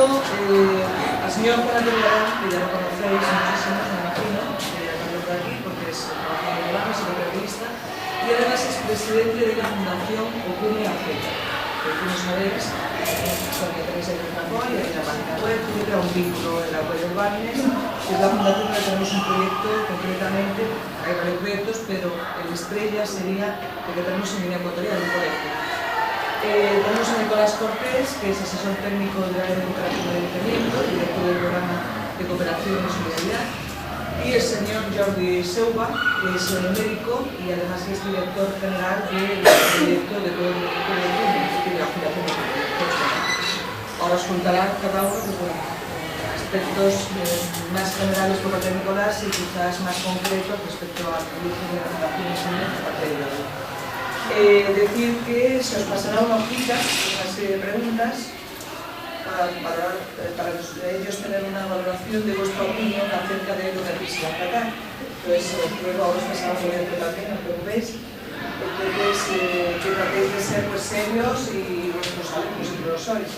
al señor Juan Antonio Galán, que ya lo conocéis muchísimo, me imagino, también por aquí, porque es trabajador de Galán, es periodista, y además es presidente de la Fundación Ocune Afeta, que como sabéis, que tenéis aquí en Japón y en la página web, tiene un vínculo en la web del Barnes, que es la fundación donde tenemos un proyecto concretamente, hay varios proyectos, pero el estrella sería el que tenemos en Guinea Ecuatorial, un colegio. Tenemos a Nicolás Cortés, que es asesor técnico del área de cooperación de ayuntamiento, director del programa de cooperación y solidaridad, y el señor Jordi Seuba, que es médico y además es director general del proyecto de todo el equipo de la Fundación de Ahora os contará cada uno aspectos más generales por parte de Nicolás y quizás más concretos respecto al proyecto de la Fundación por parte de Jordi. Decir que se os pasará una hojita, una serie de preguntas para ellos tener una valoración de vuestra opinión acerca de lo que quisiera tratar. Entonces, luego os pasamos el evento también, no os preocupéis. Entonces, que tratéis de ser pues, serios y vuestros alumnos y lo sois.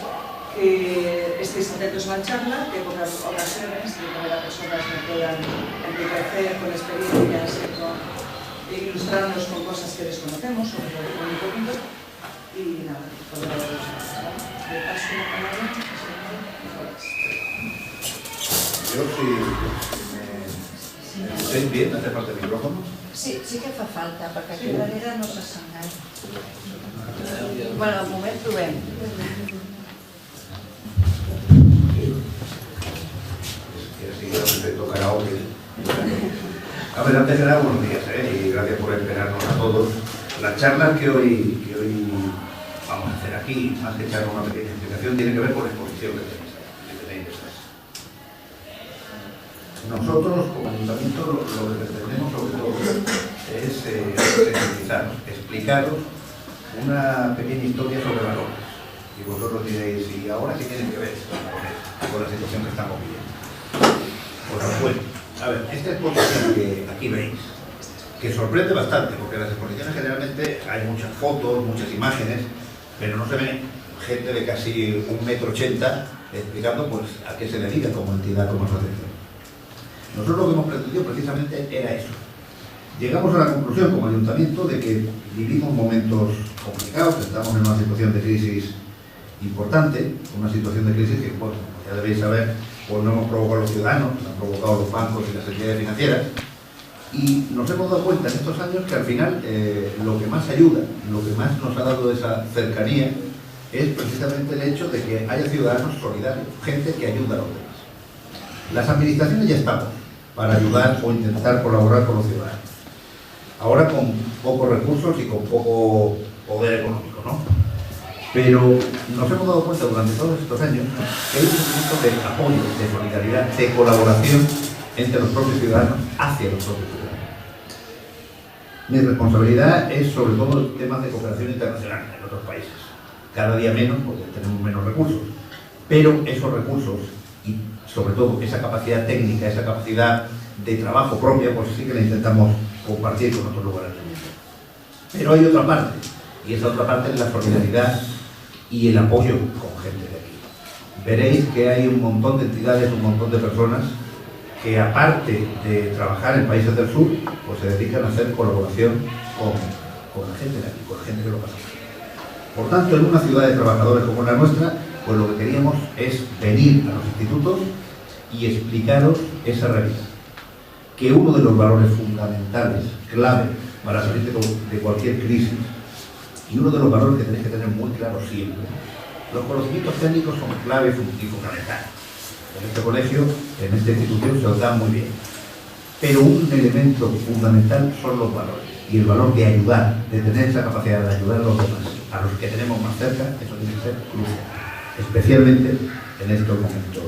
Estéis atentos a la charla, que por ocasiones de manera personas que puedan enriquecer con experiencias e ilustrarnos con cosas que desconocemos, sobre todo con un poquito, y nada, por la de paso la palabra. Yo si me escucháis bien, ¿hace falta el micrófono? Sí, sí que fa falta, perquè aquí darrere no se sent gaire. Bueno, al moment trobem. Que tocará hoy. A ver, antes de nada, buenos días, y gracias por esperarnos a todos. Las charlas que hoy vamos a hacer aquí, más que echar una pequeña explicación, tiene que ver con la exposición que tenéis detrás. Nosotros, como ayuntamiento, lo que pretendemos sobre todo es sensibilizaros, explicaros una pequeña historia sobre valores. Y vosotros diréis, ¿y ahora qué tienen que ver con la situación que estamos viviendo? Pues os cuento. A ver, esta exposición que aquí veis, que sorprende bastante, porque en las exposiciones generalmente hay muchas fotos, muchas imágenes, pero no se ve gente de casi 1,80 m explicando pues, a qué se dedica como entidad, como asociación. Nosotros lo que hemos pretendido precisamente era eso. Llegamos a la conclusión como ayuntamiento de que vivimos momentos complicados, estamos en una situación de crisis importante, una situación de crisis que, bueno, ya debéis saber, pues no hemos provocado los ciudadanos, lo han provocado los bancos y las entidades financieras, y nos hemos dado cuenta en estos años que al final lo que más ayuda, lo que más nos ha dado esa cercanía, es precisamente el hecho de que haya ciudadanos solidarios, gente que ayuda a los demás. Las administraciones ya estamos para ayudar o intentar colaborar con los ciudadanos. Ahora con pocos recursos y con poco poder económico, ¿no? Pero nos hemos dado cuenta durante todos estos años que hay un sentimiento de apoyo, de solidaridad, de colaboración entre los propios ciudadanos hacia los propios ciudadanos. Mi responsabilidad es sobre todo el tema de cooperación internacional en otros países. Cada día menos, porque tenemos menos recursos. Pero esos recursos y sobre todo esa capacidad técnica, esa capacidad de trabajo propia, pues sí que la intentamos compartir con otros lugares del mundo. Pero hay otra parte, y esa otra parte es la solidaridad y el apoyo con gente de aquí. Veréis que hay un montón de entidades, un montón de personas que aparte de trabajar en países del sur, pues se dedican a hacer colaboración con la gente de aquí, con la gente que lo pasa. Por tanto, en una ciudad de trabajadores como la nuestra, pues lo que queríamos es venir a los institutos y explicaros esa realidad. Que uno de los valores fundamentales, clave para salir de cualquier crisis, y uno de los valores que tenéis que tener muy claro siempre, los conocimientos técnicos son clave y fundamentales. En este colegio, en esta institución se os da muy bien. Pero un elemento fundamental son los valores. Y el valor de ayudar, de tener esa capacidad de ayudar a los demás, a los que tenemos más cerca, eso tiene que ser crucial. Especialmente en estos momentos.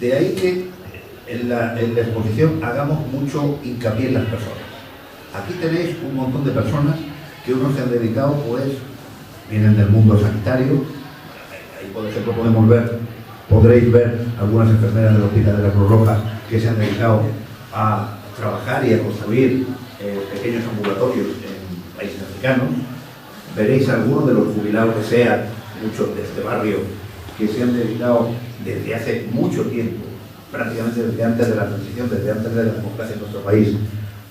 De ahí que en la exposición hagamos mucho hincapié en las personas. Aquí tenéis un montón de personas que unos se han dedicado, pues, vienen del mundo sanitario. Ahí, por ejemplo, podréis ver algunas enfermeras del Hospital de la Cruz Roja que se han dedicado a trabajar y a construir pequeños ambulatorios en países africanos. veréis algunos de los jubilados que sean, muchos de este barrio, que se han dedicado desde hace mucho tiempo, prácticamente desde antes de la transición, desde antes de la democracia en nuestro país,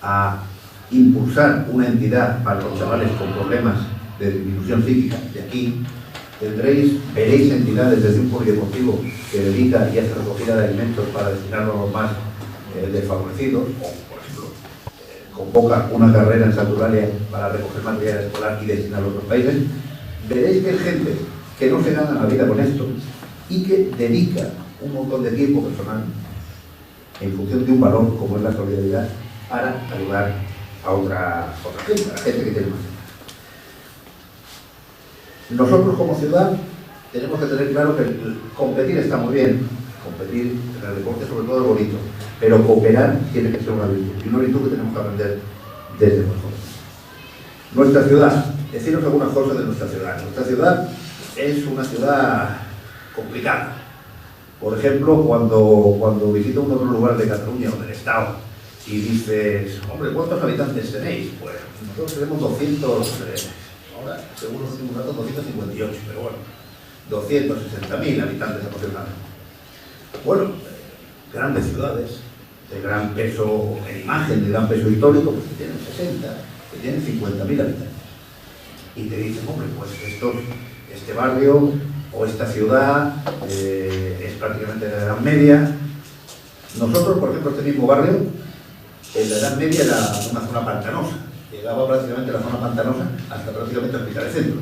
a impulsar una entidad para los chavales con problemas de disminución psíquica. De aquí veréis entidades desde un polideportivo que dedica y hace recogida de alimentos para destinarlo a los más desfavorecidos, o por ejemplo convoca una carrera en Saturalia para recoger material escolar y destinarlo a otros países. Veréis que hay gente que no se gana la vida con esto y que dedica un montón de tiempo personal en función de un valor como es la solidaridad para ayudar a otra gente, a la gente que tiene más. Nosotros como ciudad tenemos que tener claro que competir está muy bien, competir en el deporte sobre todo es bonito, pero cooperar tiene que ser una virtud, y una virtud que tenemos que aprender desde nosotros. Nuestra ciudad, deciros algunas cosas de nuestra ciudad. Nuestra ciudad es una ciudad complicada. Por ejemplo, cuando visito un otro lugar de Cataluña o del Estado y dices, hombre, ¿cuántos habitantes tenéis? Pues nosotros tenemos 200, ahora según los últimos datos 258, pero bueno, 260.000 habitantes aproximadamente. Bueno, grandes ciudades, de gran peso en imagen, de gran peso histórico, pues que tienen 60, que tienen 50.000 habitantes. Y te dicen, hombre, pues este barrio o esta ciudad es prácticamente de la Edad Media. Nosotros, por ejemplo, este mismo barrio, en la Edad Media era una zona pantanosa. Llegaba prácticamente la zona pantanosa hasta prácticamente el Hospital del Centro.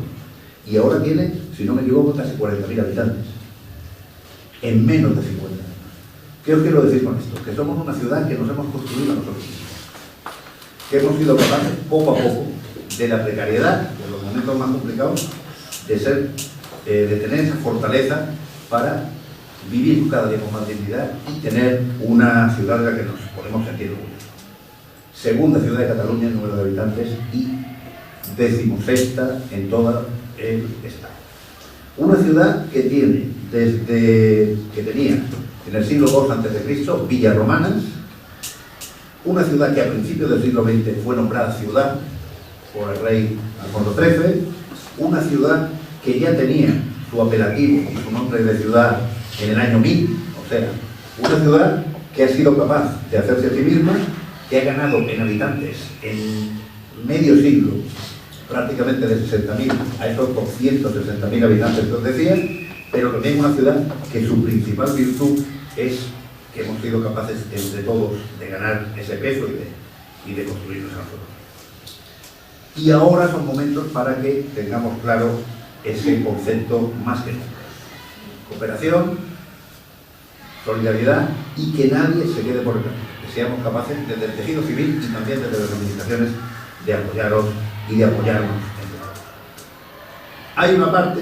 Y ahora tiene, si no me equivoco, casi 40.000 habitantes. En menos de 50 años. ¿Qué os quiero decir con esto? Que somos una ciudad que nos hemos construido nosotros mismos. Que hemos sido capaces, poco a poco, de la precariedad, en los momentos más complicados, de tener esa fortaleza para vivir cada día con más dignidad y tener una ciudad de la que nos podemos sentir orgullosos. Segunda ciudad de Cataluña en número de habitantes y 16ª en todo el Estado. Una ciudad que tiene, que tenía en el siglo II a.C. villas romanas, una ciudad que a principios del siglo XX fue nombrada ciudad por el rey Alfonso XIII, una ciudad que ya tenía su apelativo y su nombre de ciudad en el año 1000, o sea, una ciudad que ha sido capaz de hacerse a sí misma, que ha ganado en habitantes en medio siglo, prácticamente de 60.000 a esos 260.000 habitantes que os decía, pero también una ciudad que su principal virtud es que hemos sido capaces entre todos de ganar ese peso y de construirnos a nosotros. Y ahora son momentos para que tengamos claro ese concepto más que nunca. Cooperación, solidaridad y que nadie se quede por el camino. Que seamos capaces desde el tejido civil y también desde las administraciones de apoyaros y de apoyarnos entre todos. Hay una parte,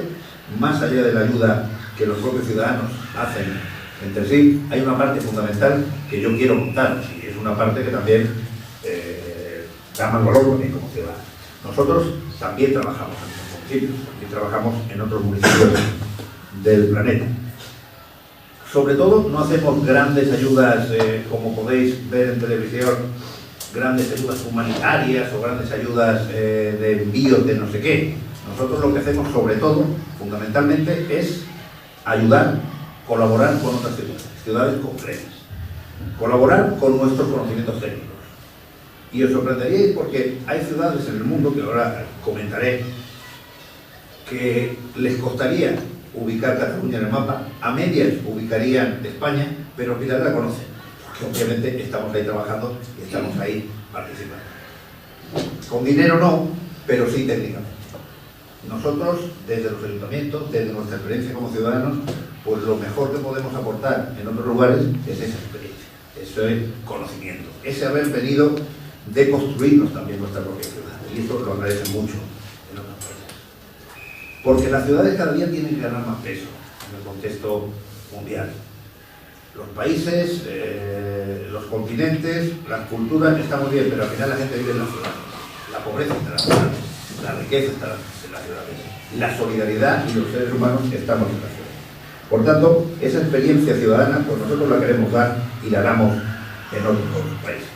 más allá de la ayuda que los propios ciudadanos hacen entre sí, hay una parte fundamental que yo quiero contaros y es una parte que también da más valor también como ciudadanos. Nosotros también trabajamos en otros municipios, también trabajamos en otros municipios del planeta. Sobre todo no hacemos grandes ayudas, como podéis ver en televisión, grandes ayudas humanitarias o grandes ayudas de envíos de no sé qué. Nosotros lo que hacemos sobre todo, fundamentalmente, es ayudar, colaborar con otras ciudades concretas, colaborar con nuestros conocimientos técnicos. Y os sorprenderíais porque hay ciudades en el mundo, que ahora comentaré, que les costaría ubicar Cataluña en el mapa, a medias ubicarían España, pero ni la conocen, porque obviamente estamos ahí trabajando y estamos ahí participando. Con dinero no, pero sí técnicamente. Nosotros, desde los ayuntamientos, desde nuestra experiencia como ciudadanos, pues lo mejor que podemos aportar en otros lugares es esa experiencia, ese conocimiento, ese haber venido de construirnos también nuestra propia ciudad. Y eso lo agradecen mucho en otros países. Porque las ciudades cada día tienen que ganar más peso en el contexto mundial. Los países, los continentes, las culturas están muy bien, pero al final la gente vive en las ciudades. La pobreza está en las ciudades, la riqueza está en las ciudades, la solidaridad y los seres humanos estamos en las ciudades. Por tanto, esa experiencia ciudadana, pues nosotros la queremos dar y la damos en otros países.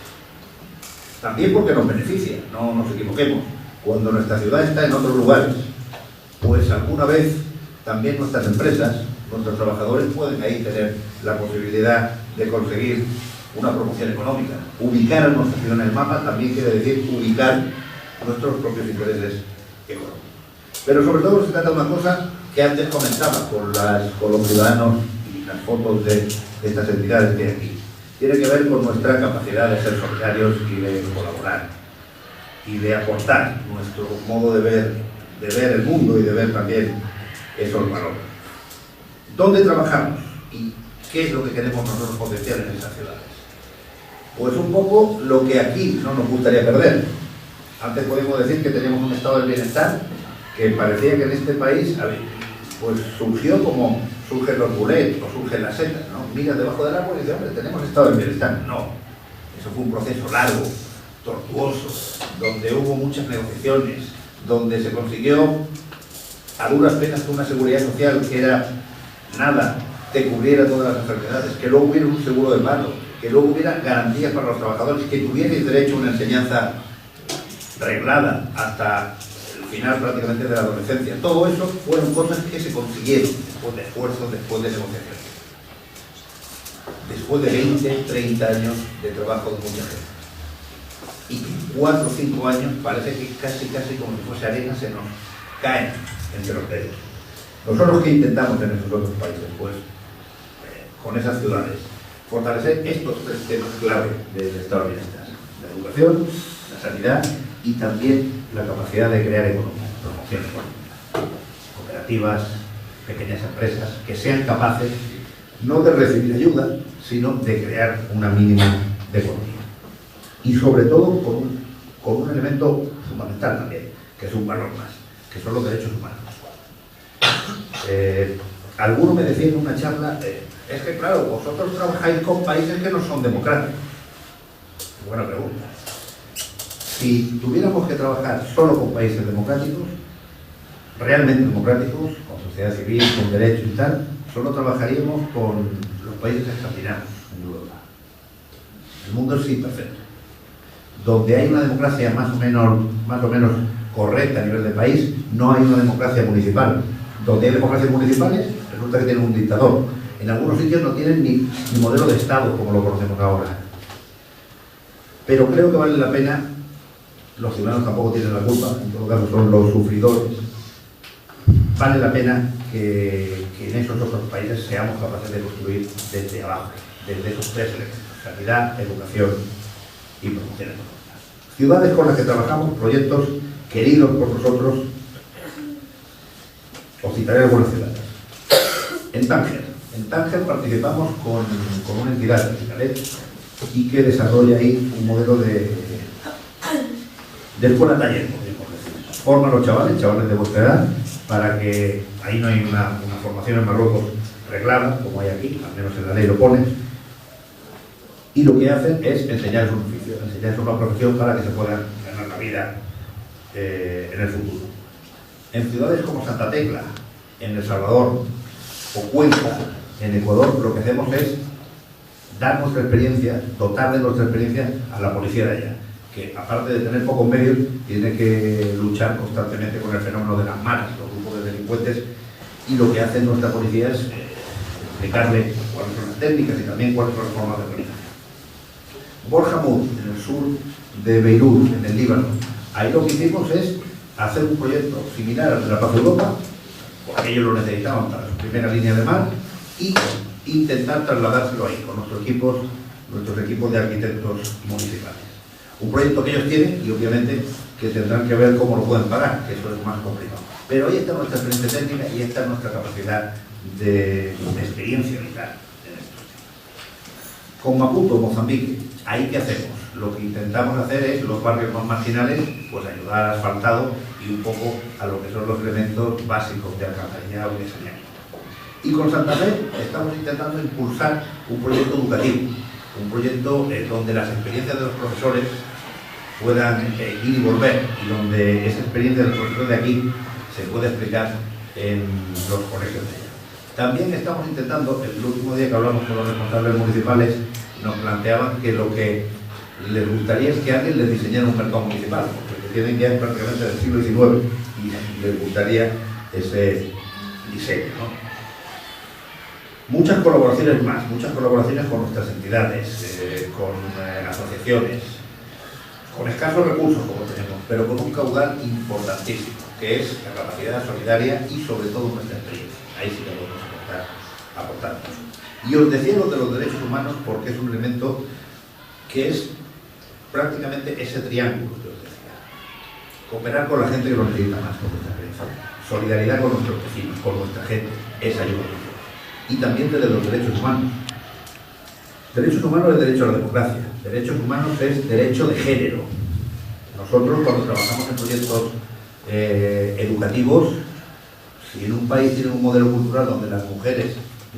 También porque nos beneficia, no nos equivoquemos. Cuando nuestra ciudad está en otros lugares, pues alguna vez también nuestras empresas, nuestros trabajadores pueden ahí tener la posibilidad de conseguir una promoción económica. Ubicar a nuestra ciudad en el mapa también quiere decir ubicar nuestros propios intereses económicos. Pero sobre todo se trata de una cosa que antes comentaba con los ciudadanos y las fotos de estas entidades que hay aquí. Tiene que ver con nuestra capacidad de ser solidarios y de colaborar y de aportar nuestro modo de ver el mundo y de ver también esos valores. ¿Dónde trabajamos y qué es lo que queremos nosotros potenciar en esas ciudades? Pues un poco lo que aquí no nos gustaría perder. Antes podemos decir que teníamos un estado del bienestar que parecía que en este país pues surgió como surgen los boulets o surgen las setas, ¿no? Miras debajo del árbol y dices, hombre, tenemos estado del bienestar. No, eso fue un proceso largo, tortuoso, donde hubo muchas negociaciones, donde se consiguió a duras penas que una seguridad social que era nada, te cubriera todas las enfermedades, que luego hubiera un seguro de paro, que luego hubiera garantías para los trabajadores, que tuvierais derecho a una enseñanza reglada hasta el final prácticamente de la adolescencia. Todo eso fueron cosas que se consiguieron después de esfuerzos, después de negociaciones. Después de 20, 30 años de trabajo de mucha gente. Y 4 o 5 años parece que casi como si fuese arena se nos caen entre los dedos. Nosotros que intentamos en esos otros países, pues, con esas ciudades, fortalecer estos 3 temas clave del estado de bienestar: la educación, la sanidad y también la capacidad de crear economía, promoción económica, cooperativas, pequeñas empresas que sean capaces no de recibir ayuda, sino de crear una mínima de economía. Y sobre todo con un elemento fundamental también, que es un valor más, que son los derechos humanos. Alguno me decía en una charla, es que claro, vosotros trabajáis con países que no son democráticos. Buena pregunta. Si tuviéramos que trabajar solo con países democráticos, realmente democráticos, con sociedad civil, con derechos y tal, solo trabajaríamos con los países escandinavos en Europa. El mundo es imperfecto. Donde hay una democracia más o menos correcta a nivel de país, no hay una democracia municipal. Donde hay democracias municipales, resulta que tienen un dictador. En algunos sitios no tienen ni modelo de Estado como lo conocemos ahora. Pero creo que vale la pena, los ciudadanos tampoco tienen la culpa, en todo caso son los sufridores, vale la pena que en esos otros países seamos capaces de construir desde abajo, desde esos 3 elementos: sanidad, educación y promoción económica. Ciudades con las que trabajamos, proyectos queridos por nosotros. Os citaré algunas ciudades. En Tánger participamos con una entidad, el Cicalet, y que desarrolla ahí un modelo de escuela taller, podríamos decir. Forma a los chavales de vuestra edad, para que ahí no hay una formación en Marruecos reglada, como hay aquí, al menos en la ley lo pone, y lo que hacen es enseñarles un oficio, enseñarles una profesión para que se puedan ganar la vida en el futuro. En ciudades como Santa Tecla, en El Salvador, o Cuenca, en Ecuador, lo que hacemos es dar nuestra experiencia, dotar de nuestra experiencia a la policía de allá, que aparte de tener pocos medios, tiene que luchar constantemente con el fenómeno de las maras, los grupos de delincuentes, y lo que hace nuestra policía es explicarle cuáles son las técnicas y también cuáles son las formas de organización. Borja Moud, en el sur de Beirut, en el Líbano, ahí lo que hicimos es hacer un proyecto similar al de la Paz de Europa, porque ellos lo necesitaban para su primera línea de mar, y intentar trasladárselo ahí con nuestros equipos de arquitectos municipales. Un proyecto que ellos tienen y obviamente que tendrán que ver cómo lo pueden pagar, que eso es más complicado. Pero ahí está nuestra experiencia técnica y está nuestra capacidad de experiencia vital en estos temas. Con Maputo, Mozambique, ¿ahí qué hacemos? Lo que intentamos hacer es, los barrios más marginales, pues ayudar al asfaltado y un poco a lo que son los elementos básicos de alcantarillado y de saneamiento. Y con Santa Fe estamos intentando impulsar un proyecto educativo, un proyecto donde las experiencias de los profesores puedan ir y volver, y donde esa experiencia del profesor de aquí se pueda explicar en los colegios de allá. También estamos intentando, el último día que hablamos con los responsables municipales, nos planteaban que lo que les gustaría es que alguien les diseñara un mercado municipal, porque tienen ya prácticamente del siglo XIX y les gustaría ese diseño, ¿no? Muchas colaboraciones más, muchas colaboraciones con nuestras entidades, con asociaciones, con escasos recursos como tenemos, pero con un caudal importantísimo, que es la capacidad solidaria y sobre todo nuestra experiencia. Ahí sí que podemos aportar mucho. Y os decía lo de los derechos humanos porque es un elemento que es prácticamente ese triángulo que os decía. Cooperar con la gente que lo necesita más, con nuestra experiencia. Solidaridad con nuestros vecinos, con nuestra gente, esa ayuda. Y también desde los derechos humanos. Derechos humanos es derecho a la democracia, derechos humanos es derecho de género. Nosotros cuando trabajamos en proyectos educativos, si en un país tiene un modelo cultural donde las mujeres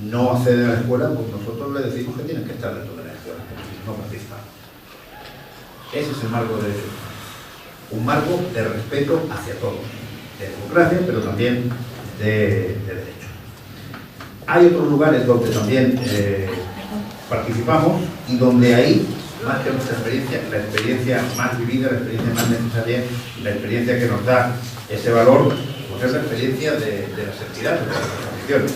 no acceden a la escuela, pues nosotros les decimos que tienen que estar dentro de la escuela, porque si no participan. Ese es el marco de derechos humanos. Un marco de respeto hacia todos, de democracia, pero también de derechos. Hay otros lugares donde también participamos y donde ahí, más que nuestra experiencia, la experiencia más vivida, la experiencia más necesaria, la experiencia que nos da ese valor, pues es la experiencia de las entidades, de las asociaciones,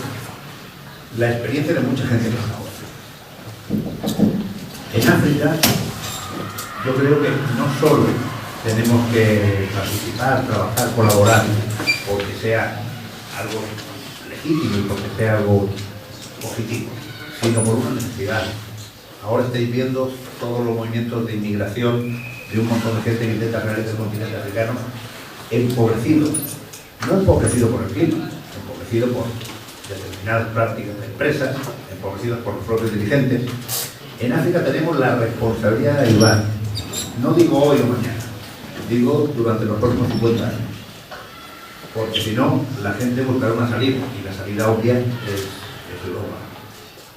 la experiencia de mucha gente que está ahora. En África, yo creo que no solo tenemos que participar, trabajar, colaborar, porque sea algo legítimo y porque sea algo positivo, sino por una necesidad. Ahora estáis viendo todos los movimientos de inmigración de un montón de gente que intenta salir del continente africano, empobrecido, no empobrecido por el clima, empobrecido por determinadas prácticas de empresas, empobrecidos por los propios dirigentes. En África tenemos la responsabilidad de ayudar, no digo hoy o mañana, digo durante los próximos 50 años, porque si no, la gente buscará una salida, y la salida obvia es Europa.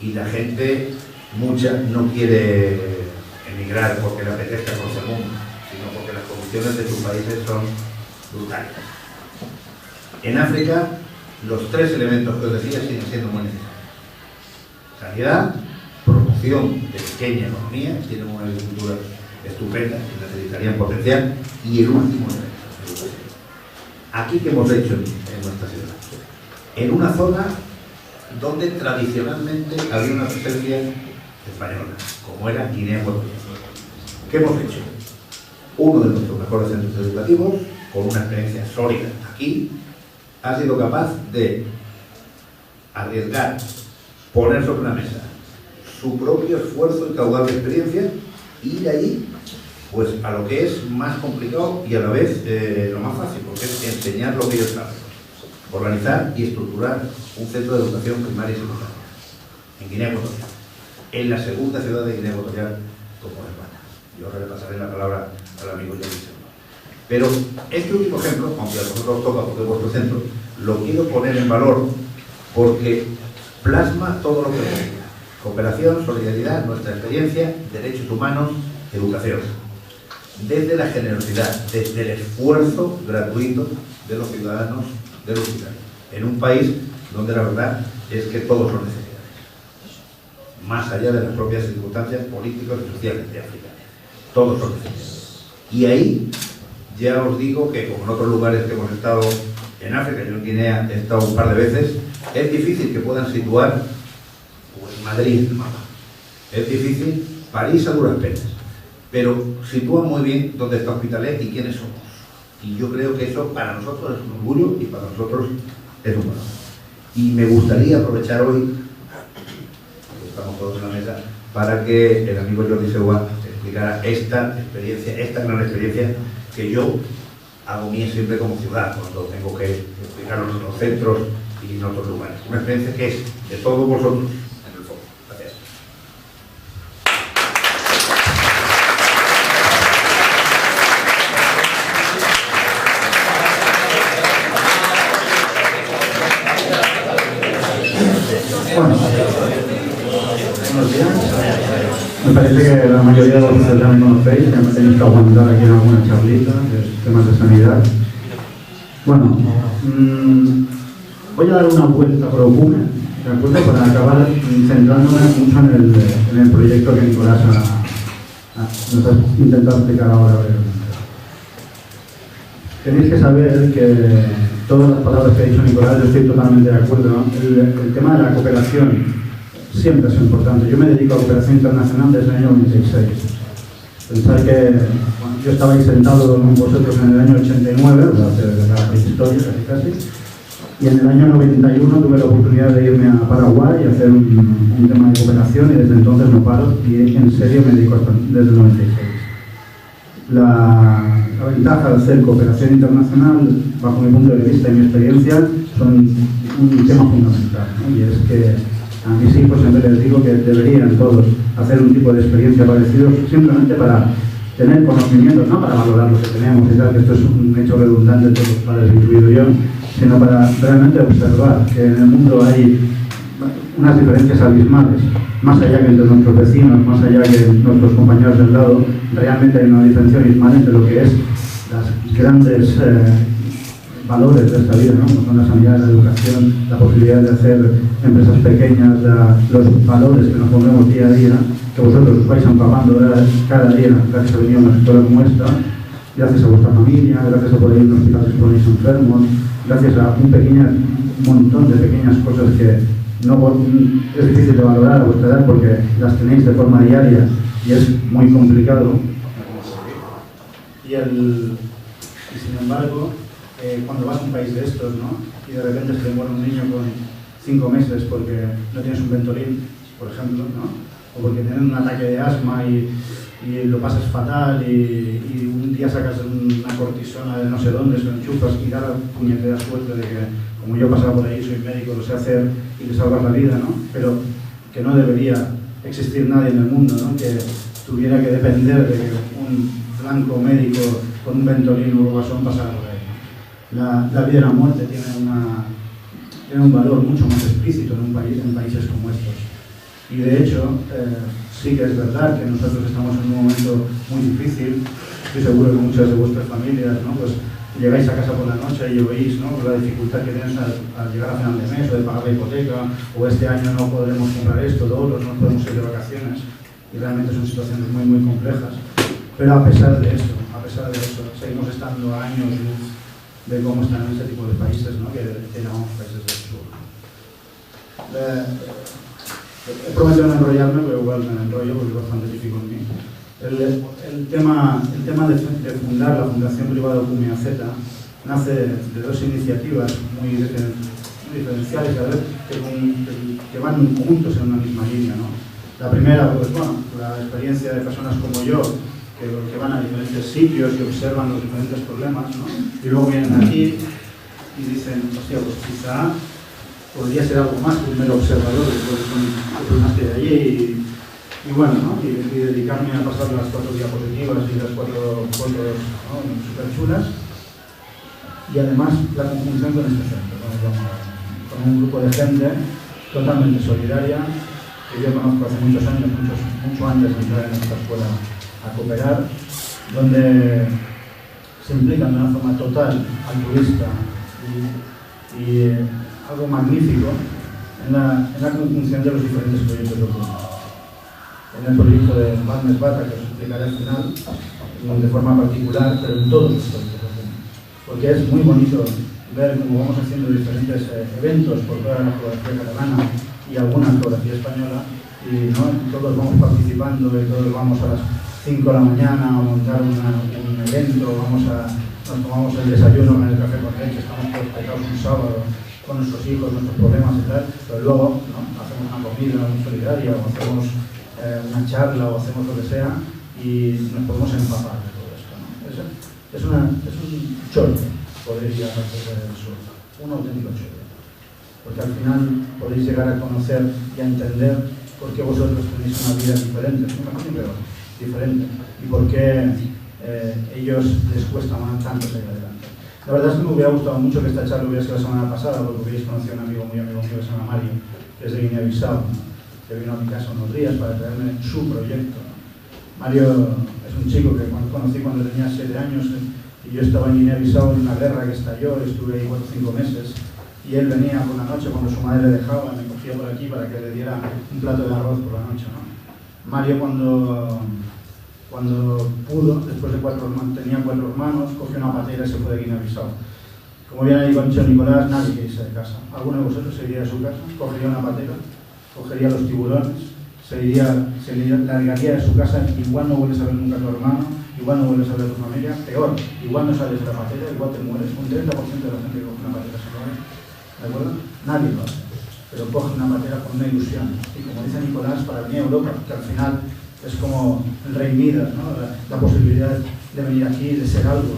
Y la gente, mucha, no quiere emigrar porque le apetezca conocer el mundo, sino porque las condiciones de sus países son brutales. En África, los tres elementos que os decía siguen siendo muy necesarios. Sanidad, promoción de pequeña economía, tienen una agricultura estupenda que necesitarían potenciar, y el último elemento, educación. Aquí, ¿qué hemos hecho en nuestra ciudad? En una zona donde tradicionalmente había una presencia española, como era Guinea Ecuatorial. ¿Qué hemos hecho? Uno de nuestros mejores centros educativos, con una experiencia sólida aquí, ha sido capaz de arriesgar, poner sobre la mesa su propio esfuerzo y caudal de experiencia, y ir ahí pues a lo que es más complicado y a la vez lo más fácil, porque es enseñar lo que ellos saben. Organizar y estructurar un centro de educación primaria y secundaria en Guinea Ecuatorial, en la segunda ciudad de Guinea Ecuatorial como España. Yo ahora le pasaré la palabra al amigo Jordi Silva. Pero este último ejemplo, aunque a vosotros os toca porque es vuestro centro, lo quiero poner en valor porque plasma todo lo que decía: cooperación, solidaridad, nuestra experiencia, derechos humanos, educación. Desde la generosidad, desde el esfuerzo gratuito de los ciudadanos de los ciudadanos, en un país donde la verdad es que todos son necesarios, más allá de las propias circunstancias políticas y sociales de África. Todos son necesarios. Y ahí ya os digo que, como en otros lugares que hemos estado en África, yo en Guinea he estado un par de veces, es difícil que puedan situar pues, Madrid en el mapa. Es difícil, París a duras penas, pero sitúan muy bien dónde está Hospitalet y quiénes somos. Y yo creo que eso para nosotros es un orgullo y para nosotros es un valor. Y me gustaría aprovechar hoy, porque estamos todos en la mesa, para que el amigo Jordi Silva explicara esta experiencia, esta gran experiencia que yo hago mía siempre como ciudad, cuando tengo que explicarlo en otros centros y en otros lugares. Una experiencia que es de todos vosotros en el fondo. Gracias. Bueno, buenos días. Me parece que la mayoría de vosotros ya me conocéis, ya me tenéis que aguantar aquí en alguna charlita de temas de sanidad. Bueno, voy a dar una vuelta por Okume, ¿de acuerdo? Para acabar centrándome mucho en el proyecto que Nicolás nos has intentado explicar ahora brevemente. Tenéis que saber que todas las palabras que ha dicho Nicolás, yo estoy totalmente de acuerdo, ¿no? El tema de la cooperación siempre es importante. Yo me dedico a cooperación internacional desde el año 96. Pensar que bueno, yo estaba ahí sentado con vosotros en el año 89, o sea, de la prehistoria casi, y en el año 91 tuve la oportunidad de irme a Paraguay y hacer un tema de cooperación, y desde entonces no paro, y en serio me dedico hasta desde el 96. La ventaja de hacer cooperación internacional, bajo mi punto de vista y mi experiencia, son un tema fundamental, ¿no? Y es que a mis hijos siempre les digo que deberían todos hacer un tipo de experiencia parecido, simplemente para tener conocimientos, no para valorar lo que tenemos y tal, que esto es un hecho redundante de todos los padres, incluido yo, sino para realmente observar que en el mundo hay unas diferencias abismales, más allá que entre nuestros vecinos, más allá que nuestros compañeros del lado, realmente hay una diferencia abismal entre lo que es las grandes valores de esta vida, ¿no? Como son la sanidad, la educación, la posibilidad de hacer empresas pequeñas, los valores que nos ponemos día a día, que vosotros os vais empapando cada día gracias a venir a una escuela como esta, gracias a vuestra familia, gracias a poder ir a un hospital si ponéis enfermos, gracias a un montón de pequeñas cosas que no es difícil de valorar a vuestra edad porque las tenéis de forma diaria y es muy complicado. Y sin embargo, cuando vas a un país de estos, ¿no? Y de repente se te muere un niño con 5 meses porque no tienes un Ventolin, por ejemplo, ¿no? O porque tienes un ataque de asma y lo pasas fatal y un día sacas una cortisona de no sé dónde, se lo enchufas y da la puñetera suerte de que, como yo pasaba por ahí, soy médico, lo sé hacer y le salvas la vida, ¿no? Pero que no debería existir nadie en el mundo, ¿no? Que tuviera que depender de que un blanco médico con un Ventolin o vasón pasara por ahí. La vida y la muerte tiene un valor mucho más explícito en países como estos. Y de hecho, sí que es verdad que nosotros estamos en un momento muy difícil. Estoy seguro que muchas de vuestras familias, ¿no? Pues llegáis a casa por la noche y oís, ¿no? La dificultad que tienes al llegar a final de mes o de pagar la hipoteca, o este año no podremos comprar esto, lo otro, no podemos ir de vacaciones. Y realmente son situaciones muy, muy complejas. Pero a pesar de eso, seguimos estando a años luz de cómo están este tipo de países, ¿no? Que llamamos países del sur. He prometido no enrollarme, pero igual me enrollo porque es bastante típico en mí. El tema de fundar la Fundación Privada Ocumia Z nace de dos iniciativas muy diferenciales y a ver que van juntos en una misma línea, ¿no? La primera, pues bueno, la experiencia de personas como yo, que van a diferentes sitios y observan los diferentes problemas, ¿no? Y luego vienen aquí y dicen, hostia, pues quizá podría ser algo más que un mero observador de problemas que hay allí y bueno, ¿no? Y dedicarme a pasar las 4 diapositivas y las 4 fotos, ¿no? Súper chulas. Y además la conjunción con este centro, con un grupo de gente totalmente solidaria que yo conozco hace muchos años, mucho antes de entrar en esta escuela a cooperar, donde se implican de una forma total, altruista y algo magnífico en la conjunción de los diferentes proyectos de Ocumia. En el proyecto de Madness Bata, que os explicaré al final, de forma particular, pero en todos los proyectos de Ocumia. Porque es muy bonito ver cómo vamos haciendo diferentes eventos por toda la geografía catalana y alguna geografía española, y ¿no? Todos vamos participando y todos vamos a las 5 de la mañana a montar un evento, nos tomamos el desayuno en el café con leche, estamos todos pegados un sábado con nuestros hijos, nuestros problemas y tal, pero luego, ¿no? Hacemos una comida muy solidaria o hacemos una charla o hacemos lo que sea y nos podemos empapar de todo esto, ¿no? Es un chorro poder ir a la Costa del Sur, un auténtico chorro, porque al final podéis llegar a conocer y a entender por qué vosotros tenéis una vida diferente, diferente, y por qué ellos les cuesta tanto seguir adelante. La verdad es que me hubiera gustado mucho que esta charla hubiera sido la semana pasada, porque hubierais conocido a un amigo mío que se llama Mario, que es de Guinea-Bissau, que vino a mi casa unos días para traerme su proyecto. Mario es un chico que conocí cuando tenía 7 años y yo estaba en Guinea-Bissau en una guerra que estalló, estuve ahí 4 o 5 meses y él venía por la noche cuando su madre le dejaba, me cogía por aquí para que le diera un plato de arroz por la noche, ¿no? Mario cuando Cuando pudo, después de tenía 4 hermanos, cogió una patera y se fue de Guinea-Bissau. Como bien ha dicho Nicolás, nadie quiere irse de casa. ¿Alguno de vosotros se iría de su casa? Cogería una patera, cogería los tiburones, se largaría de su casa, igual no vuelves a ver nunca a tu hermano, igual no vuelves a ver a tu familia, peor, igual no sales de la patera, igual te mueres. Un 30% de la gente que coge una patera se muere, ¿de acuerdo? Nadie lo hace, pero coge una patera con una ilusión. Y como dice Nicolás, para venir a Europa, que al final es como el rey Midas, ¿no? La posibilidad de venir aquí, de ser algo.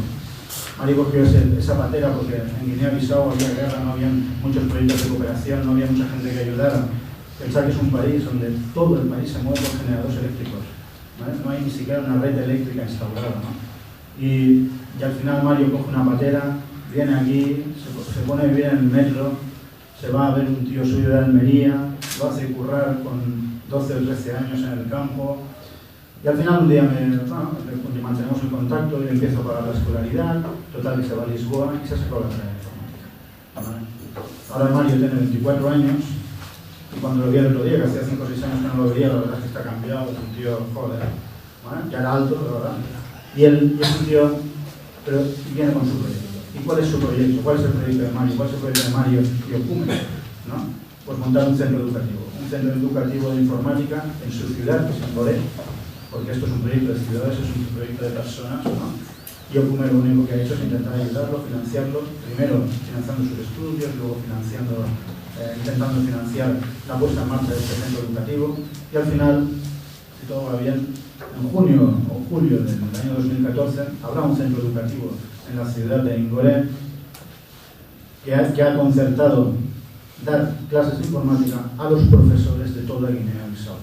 Mario cogió esa patera porque en Guinea-Bissau había guerra, no había muchos proyectos de cooperación, no había mucha gente que ayudara. Pensar que es un país donde todo el país se mueve por generadores eléctricos, ¿vale? No hay ni siquiera una red eléctrica instaurada, ¿no? Y al final Mario coge una patera, viene aquí, se pone a vivir en el metro, se va a ver un tío suyo de Almería, lo hace currar con 12 o 13 años en el campo. Y al final un día mantenemos el contacto y le empiezo a pagar la escolaridad, total que se va a Lisboa y se sacó la carrera de informática. Ahora Mario tiene 24 años y cuando lo vi el otro día, que hacía 5 o 6 años que no lo veía, la verdad es que está cambiado, es un tío, joder, ¿vale? Ya era alto, la verdad. Y él es un tío, pero viene con su proyecto. ¿Y cuál es su proyecto? ¿Cuál es el proyecto de Mario? ¿Cuál es el proyecto de Mario y Okume? ¿No? Pues montar un centro educativo de informática en su ciudad, que es en Goré, porque esto es un proyecto de ciudades, es un proyecto de personas, ¿no? Y Okume lo único que ha hecho es intentar ayudarlo, financiarlo, primero financiando sus estudios, luego intentando financiar la puesta en marcha de este centro educativo, y al final, si todo va bien, en junio o julio del año 2014 habrá un centro educativo en la ciudad de Ingoré que ha concertado dar clases de informática a los profesores de toda Guinea-Bissau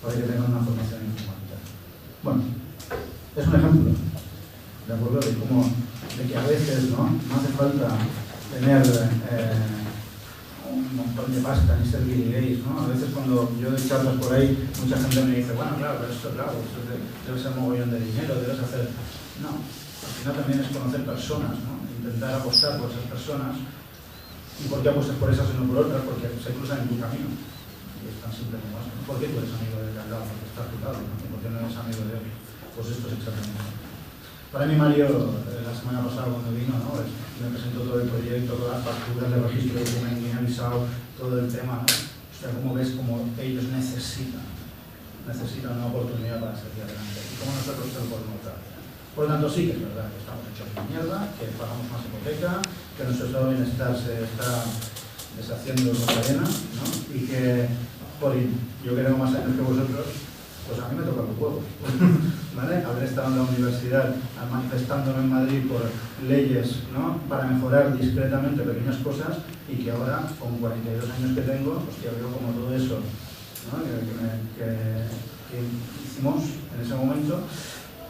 para que tengan una formación en informática. Bueno, es un ejemplo, ¿de acuerdo? De que a veces no hace falta tener un montón de pasta ni ser Bill Gates, ¿no? A veces cuando yo doy charlas por ahí, mucha gente me dice, bueno, claro, pero esto debe ser un mogollón de dinero, debes hacer... No, al final también es conocer personas, ¿no? Intentar apostar por esas personas. ¿Y por qué apuestas por esas y no por otras? Porque se cruzan en tu camino. Y es tan simple como eso. ¿Por qué tú eres amigo de al lado? Porque está a tu lado, ¿no? ¿Y por qué no eres amigo de él? Pues esto es exactamente eso. Para mí, Mario, la semana pasada cuando vino, ¿no? Me presentó todo el proyecto, todas las facturas de registro de Okume en Guinea-Bissau, todo el tema, ¿no? O sea, como ves, como ellos necesitan una oportunidad para salir adelante. Y como nosotros se lo podemos dar. Por lo tanto, sí que es verdad que estamos hechos de mierda, que pagamos más hipoteca, que nuestro estado de bienestar se está deshaciendo con la arena, ¿no? Y que, joder, yo que tengo más años que vosotros, pues a mí me toca los huevos, ¿vale? Haber estado en la universidad manifestándome en Madrid por leyes, ¿no? Para mejorar discretamente pequeñas cosas y que ahora, con 42 años que tengo, pues ya veo como todo eso, ¿no? que hicimos en ese momento,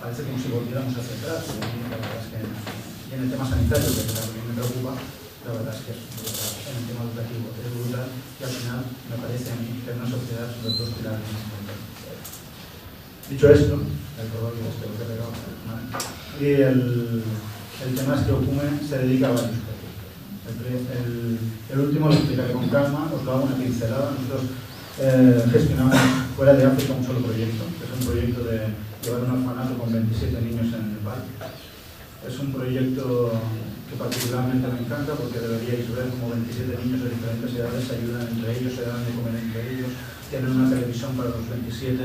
parece como si volviéramos hacia atrás. La verdad es que, y en el tema sanitario, que es lo que me preocupa, la verdad es que es brutal. En el tema educativo es brutal y al final me parece a mí que en una sociedad son los dos pilares más importantes. Dicho esto, el color que he pegado, ¿vale? Y el tema es que Okume se dedica a varios proyectos. El último lo explicaré con calma, os lo hago una pincelada. Nosotros gestionamos fuera de África un solo proyecto, que es un proyecto de llevar un orfanato con 27 niños en Nepal. Es un proyecto que particularmente me encanta porque deberíais ver como 27 niños de diferentes edades se ayudan entre ellos, se dan de comer entre ellos, tienen una televisión para los 27,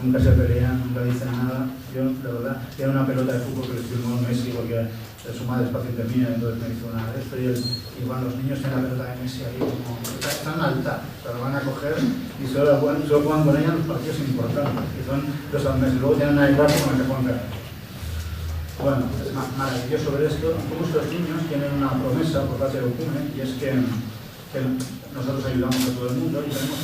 nunca se pelean, nunca dicen nada. Yo, la verdad, tiene una pelota de fútbol que les firmó Messi porque su madre es paciente mía, entonces me hizo una de esto y cuando los niños tienen la pelota de Messi ahí, como, están alta, se la van a coger y solo juegan con ella en los partidos importantes, que son los al mes, y luego tienen una de plástico con la que juegan cada vez. Bueno, es maravilloso ver esto, como estos niños tienen una promesa por parte de Okume y es que nosotros ayudamos a todo el mundo y tenemos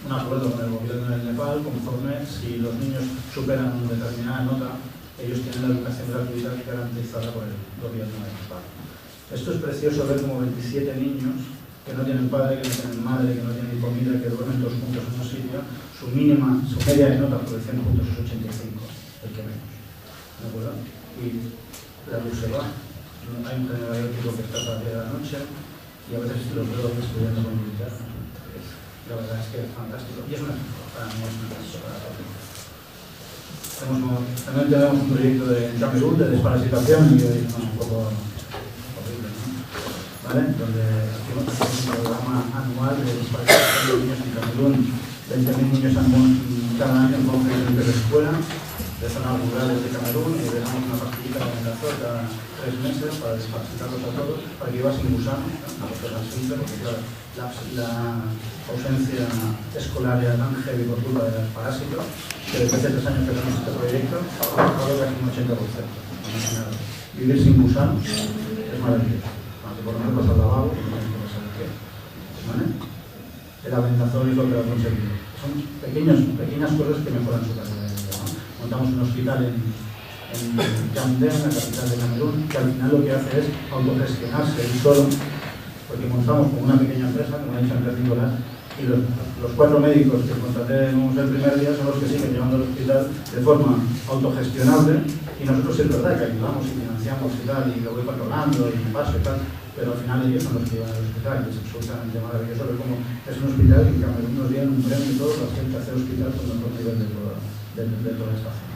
un acuerdo con el gobierno del Nepal conforme si los niños superan una determinada nota, ellos tienen la educación gratuita garantizada por el gobierno del Nepal. Esto es precioso ver como 27 niños que no tienen padre, que no tienen madre, que no tienen comida, que duermen todos juntos en un sitio, su media de nota por 100 puntos es 85. El que menos, ¿de acuerdo? Y la luz se va, hay un generador eléctrico que está a las 10 de la noche y a veces los veo estudiando con linterna. La verdad es que es fantástico. Y es un ejemplo, para mí es un ejemplo para todos. También tenemos un proyecto en Camerún de desparasitación y hoy es un poco horrible, ¿no? ¿Vale? Donde hacemos un programa anual de desparasitación de niños en Camerún. 20.000 niños cada año en conferencias de la escuela de zonas rurales de Camerún y dejamos una pastillita de Mendazol cada 3 meses para desparasitarlos a todos, para que iba sin gusano, una cosa tan simple, porque claro, la ausencia escolar era tan heavy por culpa de los parásitos, que desde hace 3 años que hacemos este proyecto, ha bajado casi un 80%. Vivir sin gusanos es maravilloso. Aunque por lo menos vas al lavabo, no tienes que pasar el qué. ¿Vale? El Albendazol es lo que lo ha conseguido. Son pequeñas cosas que mejoran su calidad de vida, ¿no? Montamos un hospital en Yaoundé, la capital de Camerún, que al final lo que hace es autogestionarse él solo, porque montamos como una pequeña empresa, como ha dicho antes Nicolás, y los 4 médicos que contratemos el primer día son los que siguen llevando el hospital de forma autogestionable, y nosotros es verdad que ayudamos y financiamos y tal, y lo voy controlando y paso y tal, pero al final ellos son los que llevan el hospital, y es absolutamente maravilloso ver cómo es un hospital que en Camerún nos dieron un premio y todo, para ser el tercer hospital con mejor nivel de toda esta zona.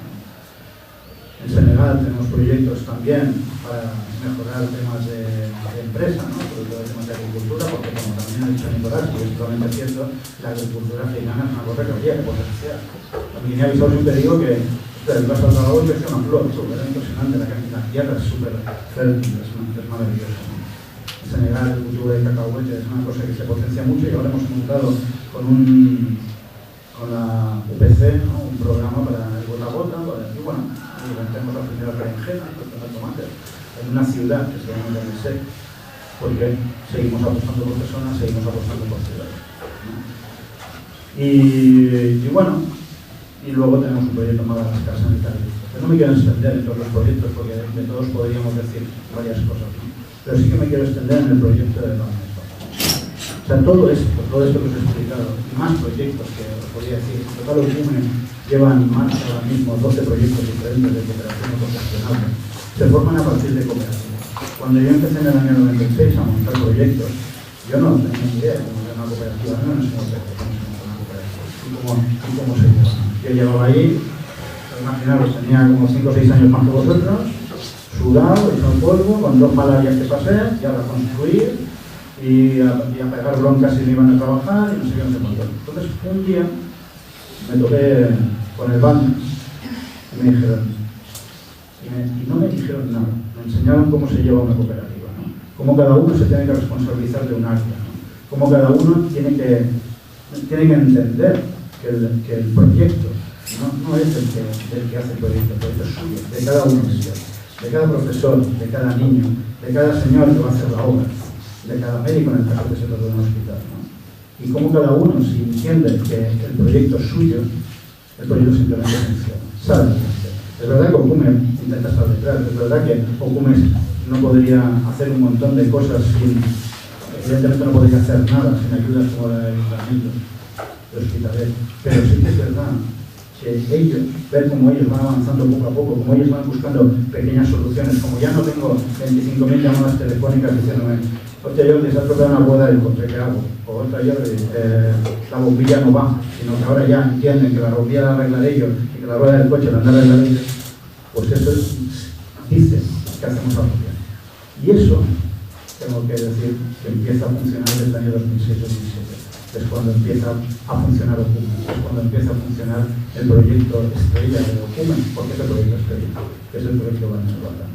En Senegal tenemos proyectos también para mejorar temas de empresa, ¿no? Sobre todo temas de agricultura, porque como también ha dicho Nicolás, y es totalmente cierto, la agricultura africana es una cosa que habría que potenciar. A mí me ha avisado siempre digo que vas al trabajo y ves una flor, era impresionante la tierra, es súper fértil, es maravilloso, ¿no? En Senegal el cultivo de cacahuete es una cosa que se potencia mucho y ahora hemos montado con la UPC, ¿no? Un programa para el gota a gota, y bueno, y tenemos las primeras berenjenas, los primeros tomates, en una ciudad que se llama Yaoundé, porque seguimos apostando por personas, seguimos apostando por ciudades, ¿no? Y bueno, y luego tenemos un proyecto en Madagascar sanitario. Pero no me quiero extender en todos los proyectos, porque de todos podríamos decir varias cosas, ¿no? Pero sí que me quiero extender en el proyecto de Paz. O sea, todo esto que os he explicado, y más proyectos que os podría decir, en total OCUME lleva en marcha ahora mismo 12 proyectos diferentes de cooperación profesional, se forman a partir de cooperativas. Cuando yo empecé en el año 96 a montar proyectos, yo no tenía ni idea de cómo era una cooperativa, no sé cómo se una cooperativa y cómo se lleva. Yo llevaba ahí, imaginaros, tenía como 5 o 6 años más que vosotros, sudado, hecho polvo, con 2 malarias que pasé, y a reconstruir, y a pegar broncas si me iban a trabajar, y no sé qué, no sé cuánto. Entonces, un día me toqué con el banco y me dijeron, y no me dijeron nada, me enseñaron cómo se lleva una cooperativa, ¿no? Cómo cada uno se tiene que responsabilizar de un área, ¿no? Cómo cada uno tiene que entender que el proyecto no es el que hace el proyecto es suyo, de cada uno de cada profesor, de cada niño, de cada señor que va a hacer la obra, de cada médico en el caso que se trata de un hospital, ¿no? Y cómo cada uno, si entiende que el proyecto es suyo, el proyecto simplemente funciona, sabe que funciona. Es verdad que OCUME intenta estar detrás, es verdad que OCUME no podría hacer un montón de cosas evidentemente no podría hacer nada sin ayudas como la del ayuntamiento de Hospitalet, pero sí que es verdad que ellos, ver cómo ellos van avanzando poco a poco, cómo ellos van buscando pequeñas soluciones, como ya no tengo 25.000 llamadas telefónicas diciéndome, hostia, yo se ha estropeado una boda del coche, ¿qué hago? O otra, yo, la bombilla no va, sino que ahora ya entienden que la bombilla la arreglan ellos y que la rueda del coche la han de arreglar ellos, pues eso dice que hacemos algo bien. Y eso, tengo que decir, que empieza a funcionar desde el año 2006-2007. Es cuando empieza a funcionar OCUME, es cuando empieza a funcionar el proyecto estrella de OCUME, porque es el proyecto estrella, que es el proyecto Vanesguarda.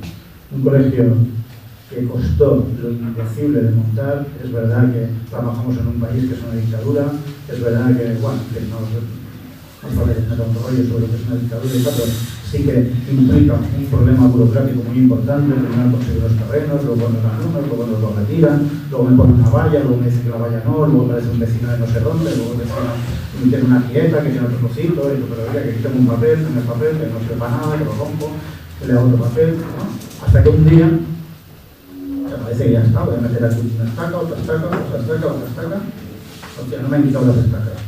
Un colegio que costó lo indecible de montar, es verdad que trabajamos en un país que es una dictadura, es verdad que, bueno, que no parece que no rollo sobre lo que es una dictadura y tal, pero sí que implica un problema burocrático muy importante, primero conseguir los terrenos, luego nos dan unos, luego nos lo retiran, luego me ponen una valla, luego me dicen que la valla no, luego aparece un vecino de no sé dónde, luego el vecino tiene una quieta que tiene otro trocito, y yo, pero oiga, que aquí tengo un papel, tengo el papel, que no sirve para nada, que lo rompo, que le hago otro papel, ¿no? Hasta que un día me parece que ya está, voy a meter aquí una estaca, otra estaca, otra estaca, otra estaca, hostia, no me han quitado las estacas.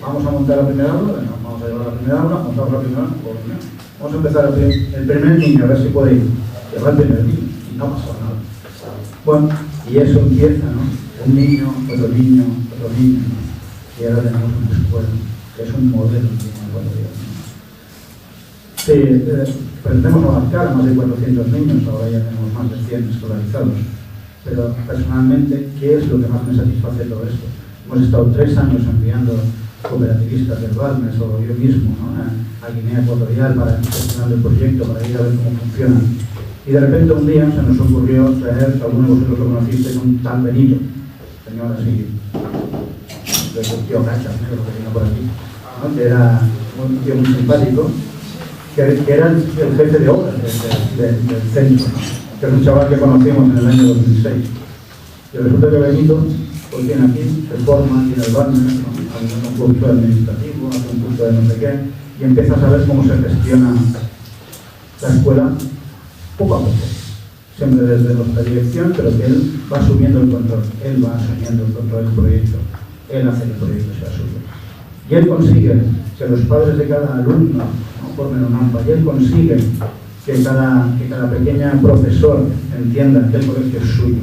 Vamos a montar la primera aula, venga, vamos a llevar la primera aula, montamos la primera aula, vamos a empezar el primer niño, a ver si puede ir. Lleva el primer niño y no pasa nada. Bueno, y eso empieza, ¿no? Un niño, otro niño, otro niño, ¿no? Y ahora tenemos una escuela, que es un modelo de igualdad, ¿no? Sí, pretendemos abarcar a más de 400 niños, ahora ya tenemos más de 100 escolarizados. Pero personalmente, ¿qué es lo que más me satisface de todo esto? Hemos estado 3 años enviando cooperativistas del Balmes o yo mismo, ¿no?, a Guinea Ecuatorial para gestionar el proyecto, para ir a ver cómo funciona. Y de repente un día se nos ocurrió traer, algunos de vosotros lo conocisteis, un tal Benito, señor así, de tío Gachas, negro que vino por aquí, ¿no?, que era un tío muy simpático, que era el jefe de obras del centro, ¿no?, que es un chaval que conocimos en el año 2006. Y resulta que Benito, pues viene aquí, se forma, tiene el Balmes, ¿no?, hace un curso administrativo, hace un curso de no sé qué, y empieza a saber cómo se gestiona la escuela poco a poco, siempre desde nuestra dirección, pero que él va asumiendo el control, él va asumiendo el control del proyecto, él hace que el proyecto sea suyo. Y él consigue que los padres de cada alumno, ¿no?, formen un AMPA, y él consigue que cada pequeño profesor entienda que el colegio es suyo,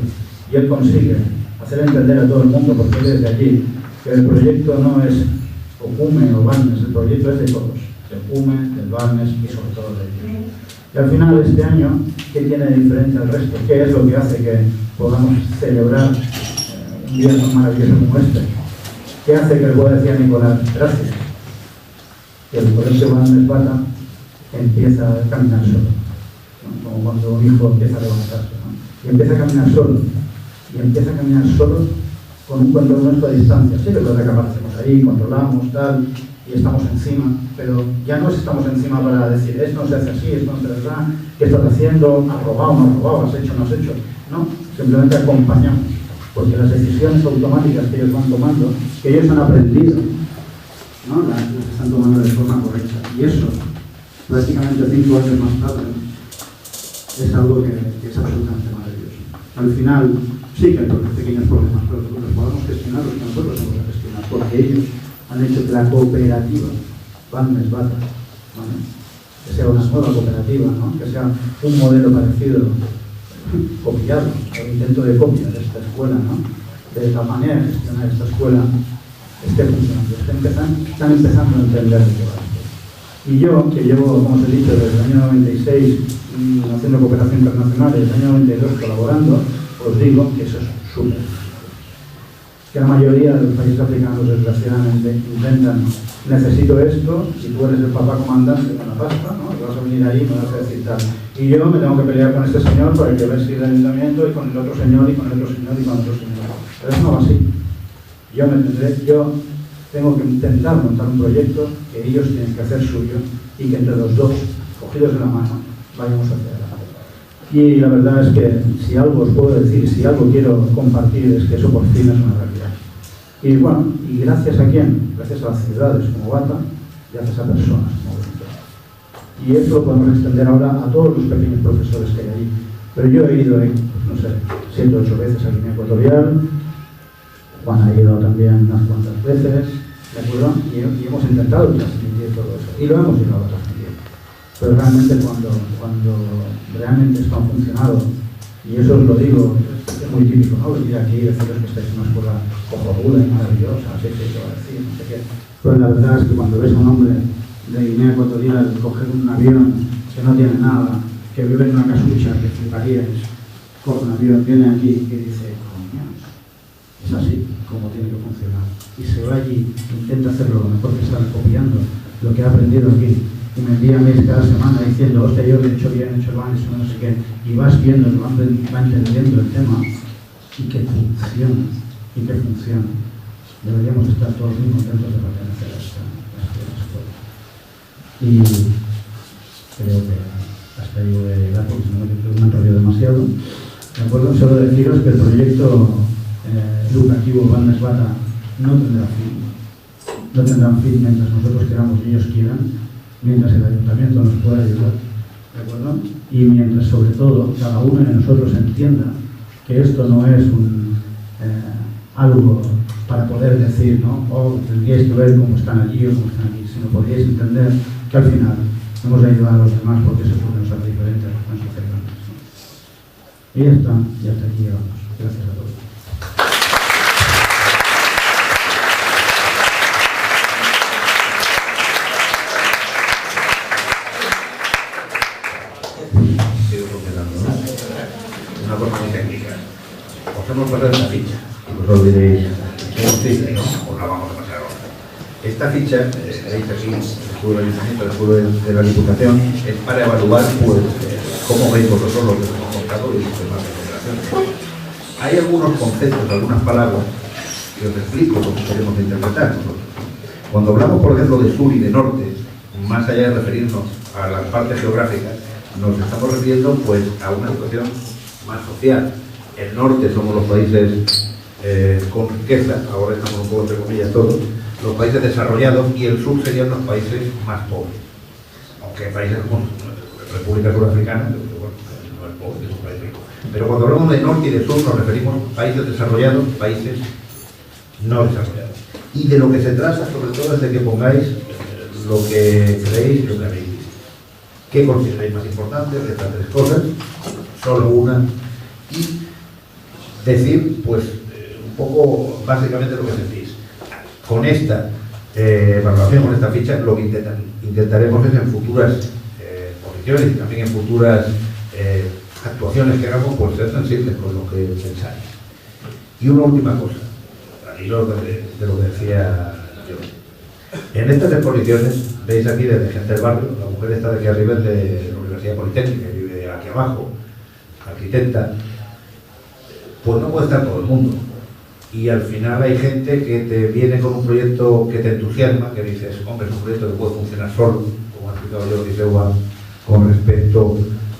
y él consigue hacer entender a todo el mundo, porque él es de allí, que el proyecto no es Ocume o Balmes, el proyecto es de todos, de Ocume, del Balmes y sobre todo de ellos. Y al final, este año, ¿qué tiene de diferente al resto? ¿Qué es lo que hace que podamos celebrar un día tan maravilloso como este? ¿Qué hace que le pueda decir a Nicolás, gracias? Que el colegio Balmes Bata empieza a caminar solo, ¿no?, como cuando un hijo empieza a levantarse, ¿no?, y empieza a caminar solo, y empieza a caminar solo con un control nuestro a distancia. Sí, que es verdad que aparecemos ahí, controlamos, tal, y estamos encima, pero ya no estamos encima para decir, esto no se hace así, esto no se hace así, ¿qué estás haciendo? ¿Has robado, no has robado? ¿Has hecho, no has hecho? No, simplemente acompañamos, porque las decisiones automáticas que ellos van tomando, que ellos han aprendido, ¿no?, las están tomando de forma correcta. Y eso, prácticamente 5 años más tarde, es algo que es absolutamente maravilloso. Al final, sí que hay pequeños problemas, pero los podemos gestionar los que nosotros hemos de gestionar, porque ellos han hecho que la cooperativa Balmes Bata, ¿vale?, que sea una nueva cooperativa, ¿no?, que sea un modelo parecido, copiado, el intento de copia de esta escuela, ¿no?, de la manera de gestionar esta escuela, esté funcionando. Están empezando a entender de qué va esto. Y yo, que llevo, como os he dicho, desde el año 96 haciendo cooperación internacional, desde el año 92 colaborando, os digo que eso es súper. Que la mayoría de los países africanos, desgraciadamente, intentan, necesito esto, y tú eres el papá comandante con la pasta, ¿no?, y vas a venir ahí y me vas a decir tal. Y yo me tengo que pelear con este señor para que vea si el ayuntamiento, y con el otro señor, y con el otro señor, y con el otro señor. Pero eso no va así. Yo tengo que intentar montar un proyecto que ellos tienen que hacer suyo, y que entre los dos, cogidos de la mano, vayamos hacia adelante. Y la verdad es que si algo os puedo decir, si algo quiero compartir, es que eso por fin es una realidad. Y bueno, ¿y gracias a quién? Gracias a las ciudades como Bata, gracias a personas como Benito. Y esto lo podemos extender ahora a todos los pequeños profesores que hay allí. Pero yo he ido, no sé, 7 o 8 veces a Guinea Ecuatorial, Juan ha ido también unas cuantas veces, ¿de acuerdo? Y hemos intentado transmitir todo eso. Y lo hemos llegado a transmitir. Pero realmente cuando realmente esto ha funcionado, y eso os lo digo, es muy típico, ¿no?, venir aquí y deciros que estáis en una escuela cojonuda y maravillosa, así que va a decir, no sé qué. Pero la verdad es que cuando ves a un hombre de Guinea Ecuatorial coger un avión que no tiene nada, que vive en una casucha, que fliparíais, coge un avión, viene aquí y dice, coño, es así como tiene que funcionar. Y se va allí, intenta hacerlo lo mejor que sabe, copiando lo que ha aprendido aquí. Y me envía mails cada semana diciendo, hostia, yo lo he hecho bien, he hecho mal, eso no sé qué. Y vas viendo, va entendiendo el tema, y que funciona, Deberíamos estar todos muy contentos de pertenecer a esta escuela. Y creo que hasta ahí voy a llegar, porque si no me enrollo demasiado. De acuerdo, solo deciros que el proyecto educativo Balmes Bata no tendrá fin. No tendrán fin mientras nosotros queramos y ellos quieran, mientras el ayuntamiento nos pueda ayudar, ¿de acuerdo? Y mientras, sobre todo, cada uno de nosotros entienda que esto no es algo para poder decir, ¿no?, oh, tendríais que ver cómo están allí o cómo están aquí, sino podríais entender que al final hemos de ayudar a los demás, porque eso es lo que nos hace diferente a los sociedades, ¿no? Y ya está, y hasta aquí llegamos. Gracias a todos. hemos pasado esta ficha. Y vosotros diréis, sí, no, pues la vamos a pasar ahora. Esta ficha, veis aquí, el escudo del Ayuntamiento, el escudo de la Diputación, es para evaluar pues, cómo veis vosotros lo que os hemos contado y los demás consideraciones. Hay algunos conceptos, algunas palabras que os explico lo que queremos interpretar nosotros. Cuando hablamos, por ejemplo, de sur y de norte, más allá de referirnos a las partes geográficas, nos estamos refiriendo pues, a una situación más social. El norte somos los países con riqueza, ahora estamos un poco entre comillas todos, los países desarrollados, y el sur serían los países más pobres. Aunque países como República Surafricana, bueno, no es pobre, es un país rico. Pero cuando hablamos de norte y de sur nos referimos a países desarrollados, países no desarrollados. Y de lo que se trata sobre todo es de que pongáis lo que creéis y lo que habéis visto. ¿Qué consideráis más importante de estas tres cosas? Solo una. Y decir, pues, un poco básicamente lo que sentís. Con esta evaluación, con esta ficha, lo que intentaremos es en futuras posiciones y también en futuras actuaciones que hagamos, pues ser sensibles con lo que pensáis. Y una última cosa, al hilo de lo que decía yo. En estas exposiciones, veis aquí desde gente del barrio, la mujer está de aquí arriba es de la Universidad Politécnica, que vive aquí abajo, arquitecta, pues no puede estar todo el mundo. Y al final hay gente que te viene con un proyecto que te entusiasma, que dices, hombre, es un proyecto que puede funcionar solo, como ha explicado yo Eliseu con respecto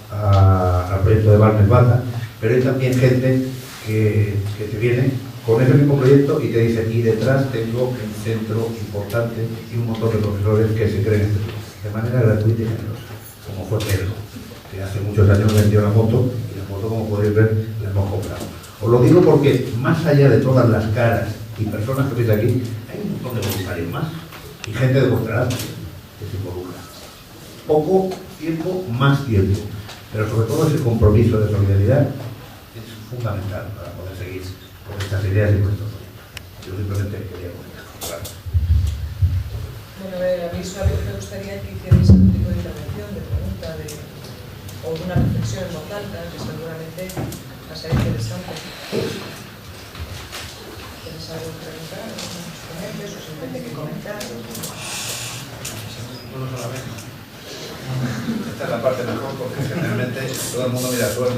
al proyecto de Balmes Bata, pero hay también gente que te viene con ese mismo proyecto y te dice, y detrás tengo un centro importante y un montón de profesores que se creen de manera gratuita y generosa, como fue Pedro, que hace muchos años vendió la moto, y la moto, como podéis ver, la hemos comprado. Os lo digo porque, más allá de todas las caras y personas que veis aquí, hay un montón de voluntarios más y gente de vuestra edad que se involucra. Poco tiempo, más tiempo, pero sobre todo ese compromiso de solidaridad es fundamental para poder seguir con estas ideas y con estos proyectos. Yo simplemente quería comentar. Claro. Bueno, a mí solamente me gustaría que hicierais algún tipo de intervención, de pregunta, o de una reflexión en voz alta, que seguramente va a ser interesante. ¿Tienes algo que preguntar? ¿Algunos ponentes o simplemente que comentar? No solamente. Esta es la parte mejor porque generalmente todo el mundo mira al suelo.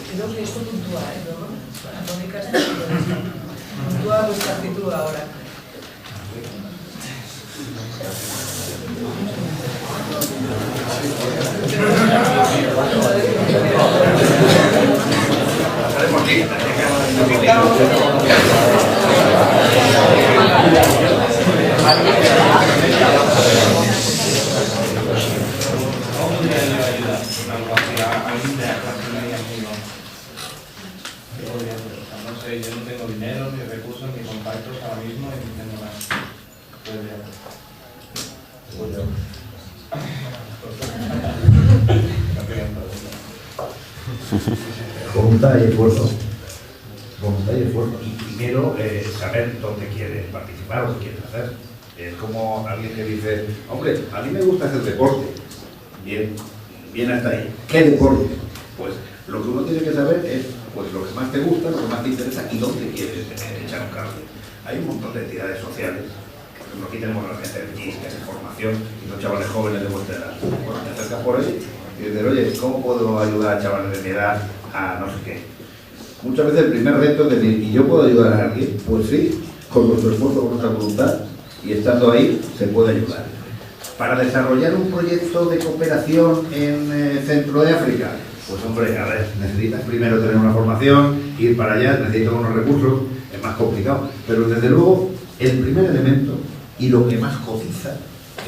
Creo que esto puntúa, ¿no? Para Mónica está puntúa vuestra actitud ahora. Yo no tengo dinero, ni recursos, ni contactos ahora mismo y no tengo nada. Voluntad y esfuerzo. Voluntad y esfuerzo. Y primero saber dónde quieres participar o qué quieres hacer. Es como alguien que dice, hombre, a mí me gusta hacer deporte. Bien, bien hasta ahí. ¿Qué deporte? Pues lo que uno tiene que saber es pues, lo que más te gusta, lo que más te interesa y dónde quieres echar un cable. Hay un montón de entidades sociales. Por ejemplo, aquí tenemos la gente del GIS, que hace formación, y los chavales jóvenes de vuestra edad. Bueno, te acercas por ahí y dices, oye, ¿cómo puedo ayudar a chavales de mi edad a no sé qué? Muchas veces el primer reto es decir, ¿y yo puedo ayudar a alguien? Pues sí, con nuestro esfuerzo, con nuestra voluntad, y estando ahí se puede ayudar. Para desarrollar un proyecto de cooperación en Centro de África, pues hombre, a ver, necesitas primero tener una formación, ir para allá, necesitas unos recursos, es más complicado. Pero desde luego, el primer elemento y lo que más cotiza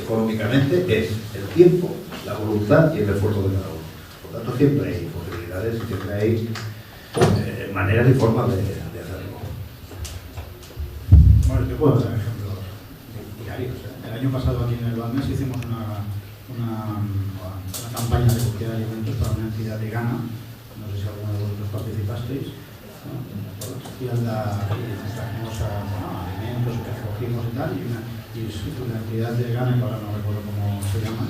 económicamente es el tiempo, la voluntad y el esfuerzo de cada uno. Por tanto, siempre hay posibilidades y siempre hay maneras y formas de hacerlo. Bueno, te puedo dar ejemplos diarios. El año pasado aquí en el Balmes hicimos una campaña de búsqueda de alimentos para una entidad de Ghana. No sé si alguno de vosotros participasteis. ¿No? Y trajimos alimentos que recogimos y tal. Y una entidad de Ghana, que ahora no recuerdo cómo se llama,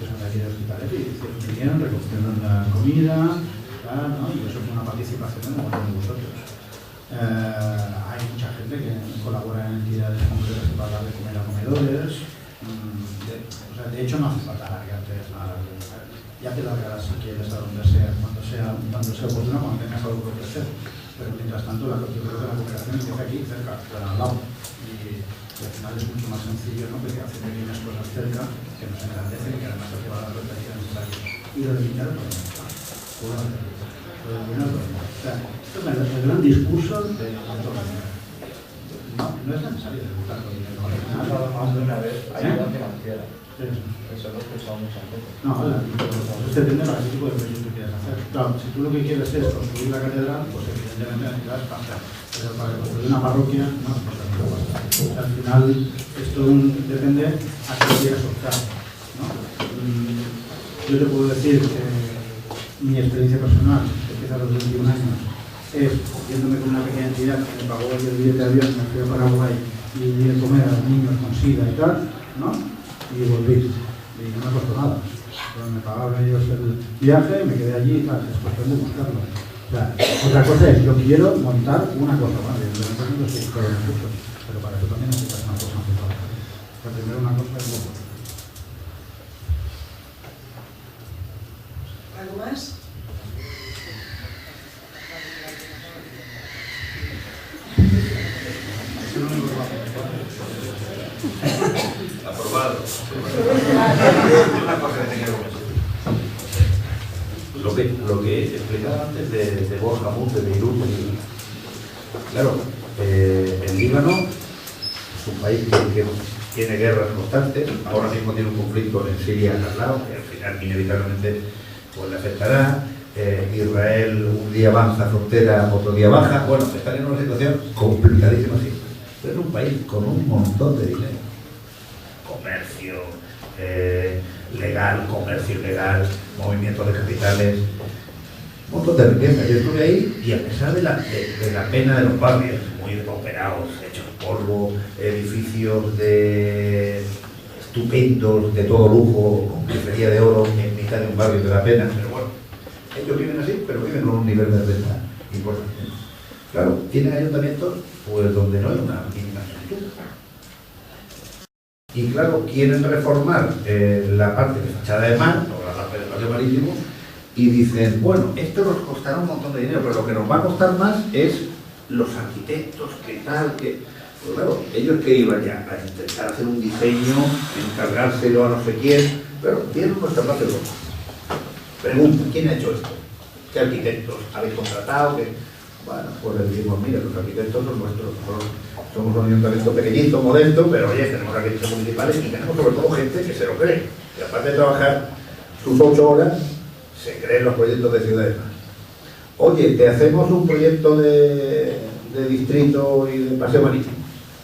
que son de aquí de Hospitalet, y vinieron, recogieron la comida, ¿no? Y eso fue una participación de muchos de vosotros. Hay mucha gente que colabora en entidades concretas para darle comer a comedores. O sea, de hecho no hace falta largarte nada. Ya te largarás si quieres a donde sea, cuando sea oportuno, cuando tengas algo que ofrecer. Pero mientras tanto, yo creo que la cooperación empieza aquí, cerca, al lado. Y al final es mucho más sencillo, ¿no? Porque hace pequeñas cosas cerca que nos engrandecen y que además te llevan a la reflexión necesaria. Y lo del dinero también está. Lo del dinero también. O sea, esto es el gran discurso de todo el mundo. No es necesario debutar con dinero. Más de una vez ayuda financiera. Sí. Eso lo escuchamos muchas veces. No, usted depende de qué tipo de proyecto quieras hacer. Claro, si tú lo que quieres es construir la catedral, pues evidentemente necesitas pasta. Pero para construir una parroquia, no es pasta. O sea, al final, esto depende a qué quieras optar, ¿no? Yo te puedo decir que mi experiencia personal, que empieza a los 21 años, es viéndome con una pequeña entidad que me pagó el billete de avión, me fui a Paraguay y di a comer a los niños con SIDA y tal, ¿no? Y volví. Y no me costó nada. Pero me pagaban ellos el viaje, me quedé allí y tal. Es cuestión de buscarlo. O sea, otra cosa es, yo quiero montar una cosa. Vale, no sé todo el curso, pero para eso también necesitas una cosa más. Pero primero una cosa es luego. ¿Algo más? Aprobado. Lo que explicaba antes de Borja Munt, de Beirut, claro, el Líbano es un país que tiene guerras constantes, ahora mismo tiene un conflicto en Siria al lado, que al final inevitablemente pues, le afectará. Israel un día avanza frontera, otro día baja. Bueno, están en una situación complicadísima siempre. Pero es un país con un montón de dinero. Comercio legal, comercio ilegal, movimientos de capitales, un montón de riqueza. Yo estuve ahí y a pesar de la pena de los barrios, muy depauperados, hechos polvo, edificios estupendos, de todo lujo, con grifería de oro en mitad de un barrio de la pena, pero bueno, ellos viven así, pero viven con un nivel de renta importante. Claro, tienen ayuntamientos pues donde no hay una mínima estructura. Y claro, quieren reformar la parte de fachada de mar, o la parte del patio marítimo, y dicen, bueno, esto nos costará un montón de dinero, pero lo que nos va a costar más es los arquitectos, que tal, que... Pues claro, ellos que iban ya a intentar hacer un diseño, encargárselo a no sé quién, pero tienen nuestra parte de ropa. Pregunta, ¿quién ha hecho esto? ¿Qué arquitectos habéis contratado? Bueno, pues le decimos, mira, los arquitectos son nuestros, somos un ayuntamiento pequeñito, modesto, pero oye, tenemos arquitectos municipales y tenemos sobre todo gente que se lo cree, que aparte de trabajar sus 8 horas, se creen los proyectos de ciudades. Oye, te hacemos un proyecto de distrito y de paseo marítimo.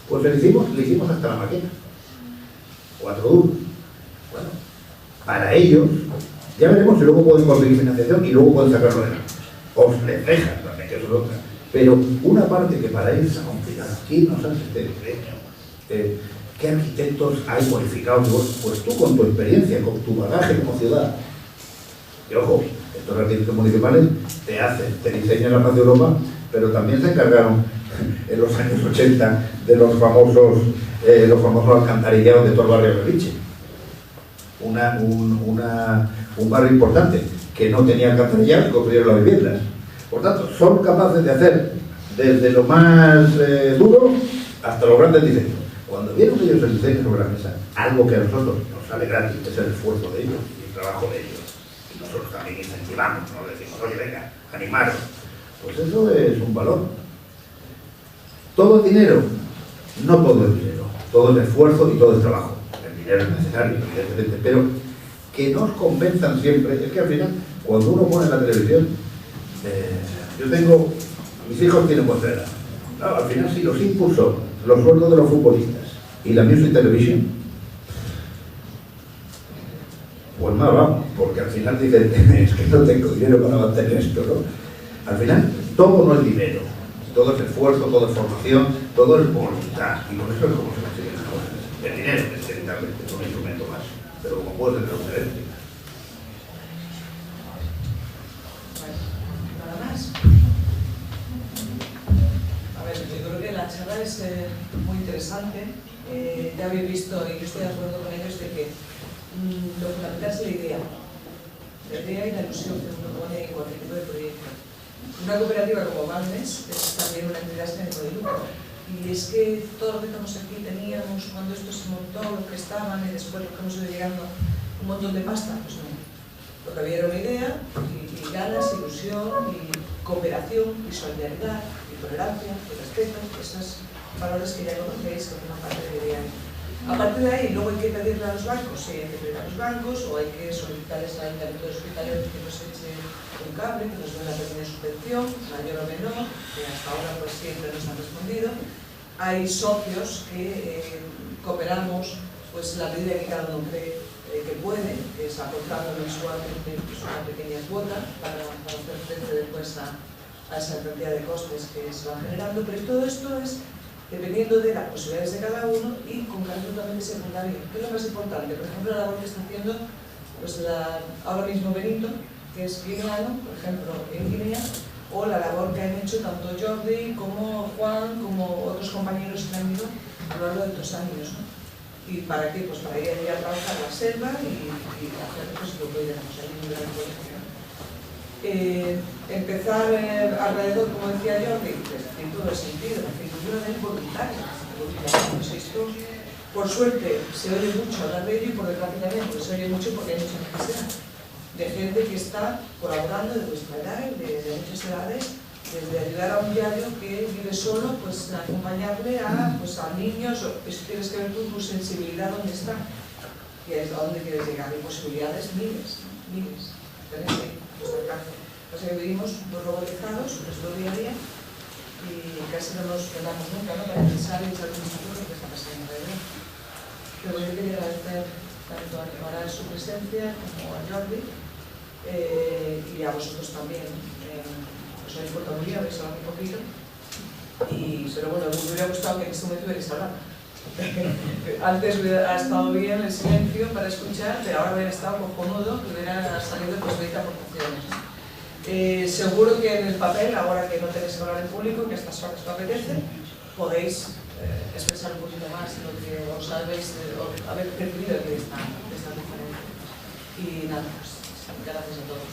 Pues le hicimos hasta la maqueta. 4 duros. Bueno, para ellos, ya veremos si luego pueden conseguir financiación y luego pueden sacarlo de nada. Os les dejan también, que eso es otra. Pero una parte que para ellos es complicada. ¿Quién nos hace este diseño? ¿Qué arquitectos hay cualificados? Pues tú con tu experiencia, con tu bagaje como ciudad. Y ojo, estos arquitectos municipales te diseñan la paz de Europa, pero también se encargaron en los años 80 de los famosos alcantarillados de todo el barrio de Liche. Un barrio importante que no tenía alcantarillado y construyeron las viviendas. Por tanto, son capaces de hacer desde lo más duro hasta los grandes diseños. Cuando vieron ellos el diseño sobre la mesa, algo que a nosotros nos sale gratis, es el esfuerzo de ellos y el trabajo de ellos. Y nosotros también incentivamos, nos decimos, oye, venga, animaros. Pues eso es un valor. Todo el dinero, no todo el dinero, todo el esfuerzo y todo el trabajo. El dinero es necesario, evidentemente, pero que nos convenzan siempre, es que al final, cuando uno pone la televisión, mis hijos tienen vuestra edad. Claro, al final si los inputs son los sueldos de los futbolistas y la music television, pues más vamos, porque al final dicen, es que no tengo dinero para mantener esto, ¿no? Al final, todo no es dinero, todo es esfuerzo, todo es formación, todo es voluntad, y con eso es como se consiguen las cosas. El dinero es inevitablemente un instrumento más, pero como puedo tener una eléctrica. Bueno, nada más. A ver, yo creo que la charla es muy interesante. Ya habéis visto, y yo estoy de acuerdo con ellos, de que lo fundamental es la idea y la ilusión que uno pone en cualquier tipo de proyecto. Una cooperativa como Balmes es también una entidad sin ánimo de lucro. Y es que todo lo que estamos aquí teníamos, cuando esto se montó, lo que estaban, y después lo que hemos ido llegando, un montón de pasta, pues no. Lo que había era una idea, y ganas, ilusión, y cooperación, y solidaridad, y tolerancia, y respeto, esos valores que ya conocéis, que forman parte del día. A partir de ahí, luego hay que pedirle a los bancos, sí, hay que pedirle a los bancos, o hay que solicitarles al Ayuntamiento de Hospitalet que nos eche un cable, que nos dé una pequeña subvención, mayor o menor, que hasta ahora pues siempre nos han respondido. Hay socios que cooperamos pues la medida que cada uno cree que puede, que es aportando mensualmente pues, una pequeña cuota para hacer frente después a esa cantidad de costes que se van generando, pero todo esto es dependiendo de las posibilidades de cada uno y con carácter también secundario. ¿Qué es lo más importante? Por ejemplo, la labor que está haciendo pues, ahora mismo Benito, que es guineano, por ejemplo, en Guinea, o la labor que han hecho tanto Jordi como Juan, como otros compañeros que han ido a lo largo de 2 años, ¿no? ¿Y para qué? Pues para ir allí a trabajar a la selva y hacer pues, lo que tenemos ahí en un gran colegio. Empezar alrededor, como decía Jordi, pues, en todo el sentido, la agricultura es voluntaria. Pues esto, por suerte, se oye mucho hablar de ello y por desgracia también, pues se oye mucho porque hay mucha necesidad de gente que está colaborando de vuestra edad, de muchas edades, desde ayudar a un diario que vive solo, pues acompañarle a niños, eso tienes que ver tú, tu sensibilidad dónde está y a dónde quieres llegar, y posibilidades miles, miles. Tenéis que alcance. O sea que vivimos muy robotizados nuestro día a día y casi no nos quedamos nunca, ¿no? Para pensar y echar un vistazo lo que está pasando alrededor. Pero yo quería agradecer tanto a Nicolás su presencia como a Jordi y a vosotros también. Os habéis portado muy bien, habéis hablado un poquito. Pero bueno, me hubiera gustado que en este momento hubierais hablado. Antes ha estado bien el silencio para escuchar, pero ahora hubiera estado cojonudo, que hubiera salido pues 20 aportaciones. Seguro que en el papel, ahora que no tenéis que hablar en público, que a estas horas os apetece, podéis expresar un poquito más lo que os habéis haber percibido aquí de esta conferencia. Y nada, pues gracias a todos.